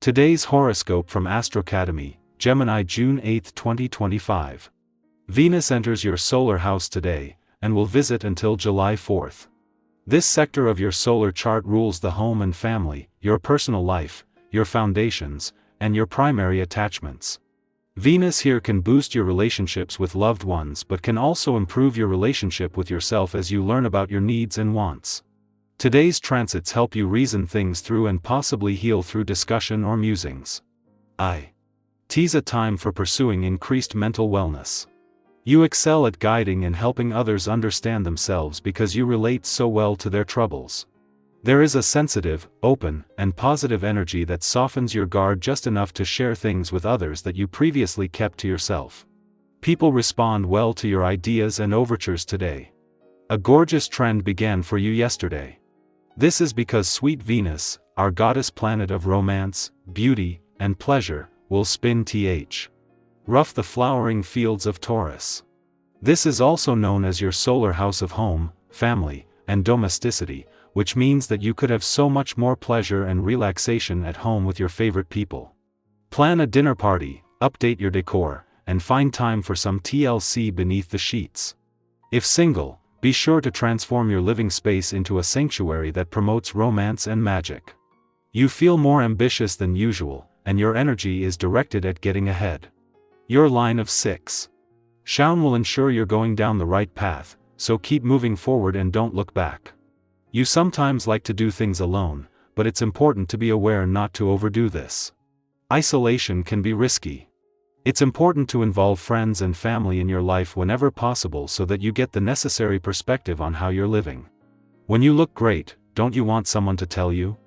Today's horoscope from 𝐃𝐑𝐄, Gemini, June 8, 2025. Venus enters your solar house today, and will visit until July 4. This sector of your solar chart rules the home and family, your personal life, your foundations, and your primary attachments. Venus here can boost your relationships with loved ones but can also improve your relationship with yourself as you learn about your needs and wants. Today's transits help you reason things through and possibly heal through discussion or musings. Tis a time for pursuing increased mental wellness. You excel at guiding and helping others understand themselves because you relate so well to their troubles. There is a sensitive, open, and positive energy that softens your guard just enough to share things with others that you previously kept to yourself. People respond well to your ideas and overtures today. A gorgeous trend began for you yesterday. This is because sweet Venus, our goddess planet of romance, beauty, and pleasure, will spin rough the flowering fields of Taurus. This is also known as your solar house of home, family, and domesticity, which means that you could have so much more pleasure and relaxation at home with your favorite people. Plan a dinner party, update your decor, and find time for some TLC beneath the sheets. If single, be sure to transform your living space into a sanctuary that promotes romance and magic. You feel more ambitious than usual, and your energy is directed at getting ahead. Your line of 6. Shaun will ensure you're going down the right path, so keep moving forward and don't look back. You sometimes like to do things alone, but it's important to be aware not to overdo this. Isolation can be risky. It's important to involve friends and family in your life whenever possible so that you get the necessary perspective on how you're living. When you look great, don't you want someone to tell you?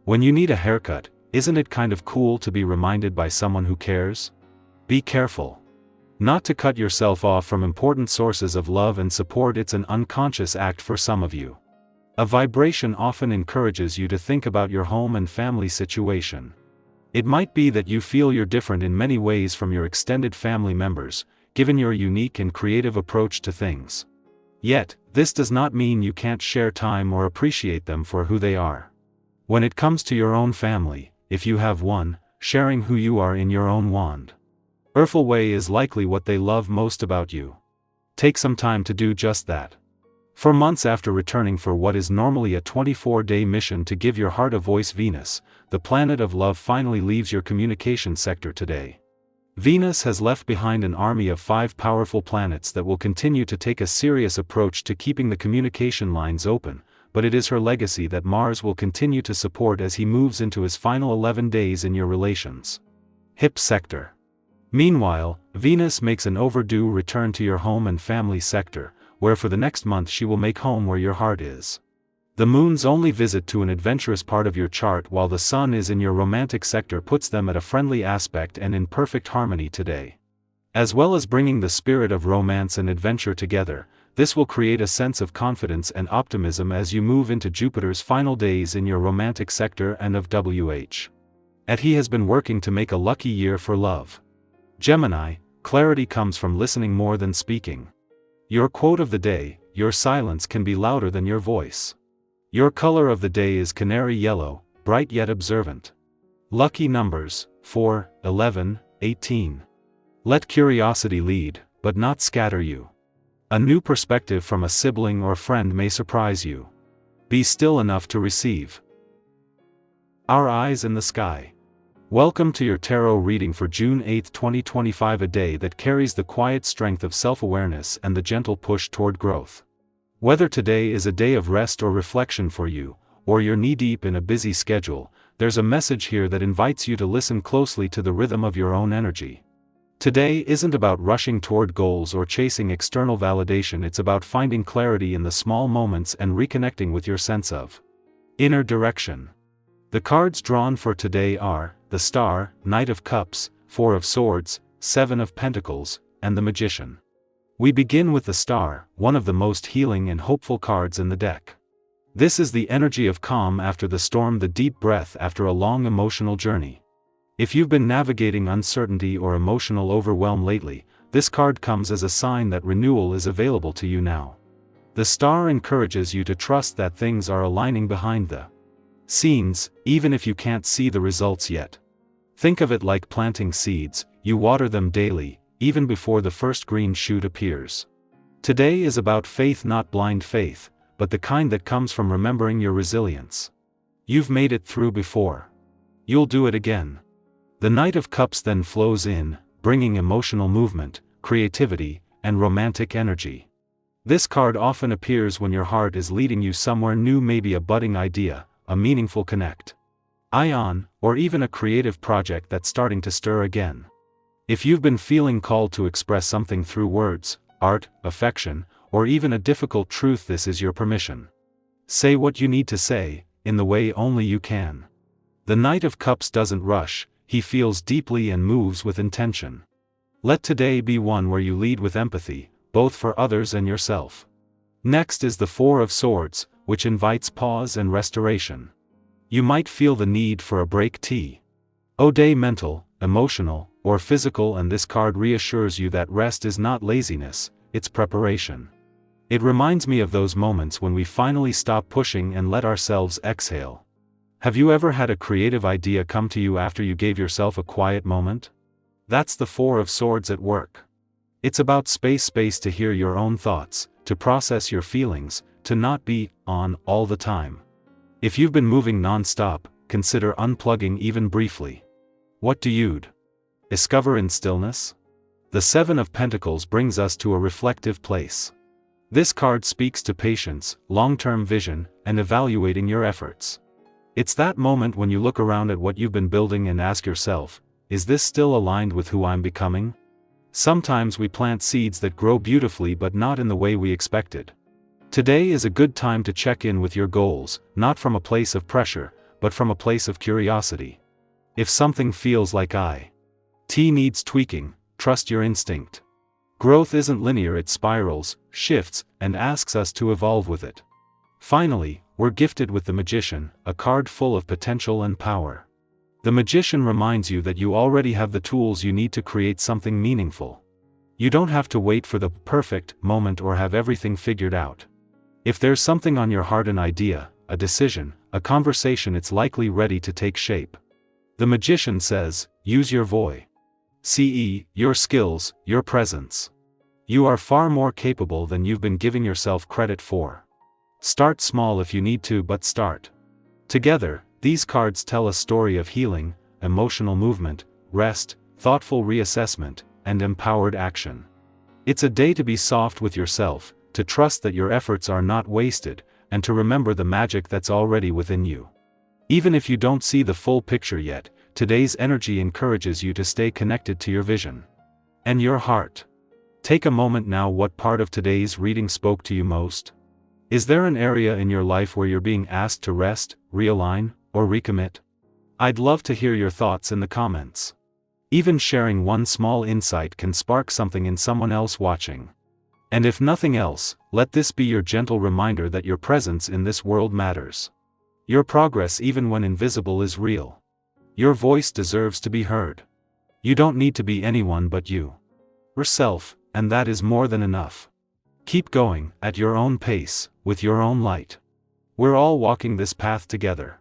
When you need a haircut, isn't it kind of cool to be reminded by someone who cares? Be careful not to cut yourself off from important sources of love and support. It's an unconscious act for some of you. A vibration often encourages you to think about your home and family situation. It might be that you feel you're different in many ways from your extended family members, given your unique and creative approach to things. Yet, this does not mean you can't share time or appreciate them for who they are. When it comes to your own family, if you have one, sharing who you are in your own 𝐓𝐷𝐄 is likely what they love most about you. Take some time to do just that. For months after returning for what is normally a 24-day mission to give your heart a voice, Venus, the planet of love, finally leaves your communication sector today. Venus has left behind an army of 5 powerful planets that will continue to take a serious approach to keeping the communication lines open, but it is her legacy that Mars will continue to support as he moves into his final 11 days in your relations. Sector. Meanwhile, Venus makes an overdue return to your home and family sector, where for the next month she will make home where your heart is. The moon's only visit to an adventurous part of your chart while the sun is in your romantic sector puts them at a friendly aspect and in perfect harmony today. As well as bringing the spirit of romance and adventure together, this will create a sense of confidence and optimism as you move into Jupiter's final days in your romantic sector and of 𝐘𝐿. He has been working to make a lucky year for love. Gemini, clarity comes from listening more than speaking. Your quote of the day: your silence can be louder than your voice. Your color of the day is canary yellow, bright yet observant. Lucky numbers: 4, 11, 18. Let curiosity lead, but not scatter you. A new perspective from a sibling or friend may surprise you. Be still enough to receive. Our eyes in the sky. Welcome to your tarot reading for June 8, 2025, a day that carries the quiet strength of self-awareness and the gentle push toward growth. Whether today is a day of rest or reflection for you, or you're knee-deep in a busy schedule, there's a message here that invites you to listen closely to the rhythm of your own energy. Today isn't about rushing toward goals or chasing external validation. It's about finding clarity in the small moments and reconnecting with your sense of inner direction. The cards drawn for today are the Star, Knight of Cups, 4 of Swords, 7 of Pentacles, and the Magician. We begin with the Star, one of the most healing and hopeful cards in the deck. This is the energy of calm after the storm, the deep breath after a long emotional journey. If you've been navigating uncertainty or emotional overwhelm lately, this card comes as a sign that renewal is available to you now. The Star encourages you to trust that things are aligning behind the scenes, even if you can't see the results yet. Think of it like planting seeds, you water them daily, even before the first green shoot appears. Today is about faith, not blind faith, but the kind that comes from remembering your resilience. You've made it through before. You'll do it again. The Knight of Cups then flows in, bringing emotional movement, creativity, and romantic energy. This card often appears when your heart is leading you somewhere new, maybe a budding idea, a meaningful connect, or even a creative project that's starting to stir again. If you've been feeling called to express something through words, art, affection, or even a difficult truth, this is your permission. Say what you need to say, in the way only you can. The Knight of Cups doesn't rush, he feels deeply and moves with intention. Let today be one where you lead with empathy, both for others and yourself. Next is the Four of Swords, which invites pause and restoration. You might feel the need for a break, today mental, emotional, or physical, and this card reassures you that rest is not laziness, it's preparation. It reminds me of those moments when we finally stop pushing and let ourselves exhale. Have you ever had a creative idea come to you after you gave yourself a quiet moment? That's the Four of Swords at work. It's about space to hear your own thoughts, to process your feelings, to not be on all the time. If you've been moving non-stop, consider unplugging even briefly. What do you discover in stillness? The Seven of Pentacles brings us to a reflective place. This card speaks to patience, long-term vision, and evaluating your efforts. It's that moment when you look around at what you've been building and ask yourself, is this still aligned with who I'm becoming? Sometimes we plant seeds that grow beautifully but not in the way we expected. Today is a good time to check in with your goals, not from a place of pressure, but from a place of curiosity. If something feels like needs tweaking, trust your instinct. Growth isn't linear, it spirals, shifts, and asks us to evolve with it. Finally, we're gifted with the Magician, a card full of potential and power. The Magician reminds you that you already have the tools you need to create something meaningful. You don't have to wait for the perfect moment or have everything figured out. If there's something on your heart, an idea, a decision, a conversation, it's likely ready to take shape. The Magician says, use your voice. Your skills, your presence. You are far more capable than you've been giving yourself credit for. Start small if you need to, but start. Together, these cards tell a story of healing, emotional movement, rest, thoughtful reassessment, and empowered action. It's a day to be soft with yourself, to trust that your efforts are not wasted, and to remember the magic that's already within you. Even if you don't see the full picture yet, today's energy encourages you to stay connected to your vision and your heart. Take a moment now. What part of today's reading spoke to you most? Is there an area in your life where you're being asked to rest, realign, or recommit? I'd love to hear your thoughts in the comments. Even sharing one small insight can spark something in someone else watching. And if nothing else, let this be your gentle reminder that your presence in this world matters. Your progress, even when invisible, is real. Your voice deserves to be heard. You don't need to be anyone but yourself, and that is more than enough. Keep going, at your own pace, with your own light. We're all walking this path together.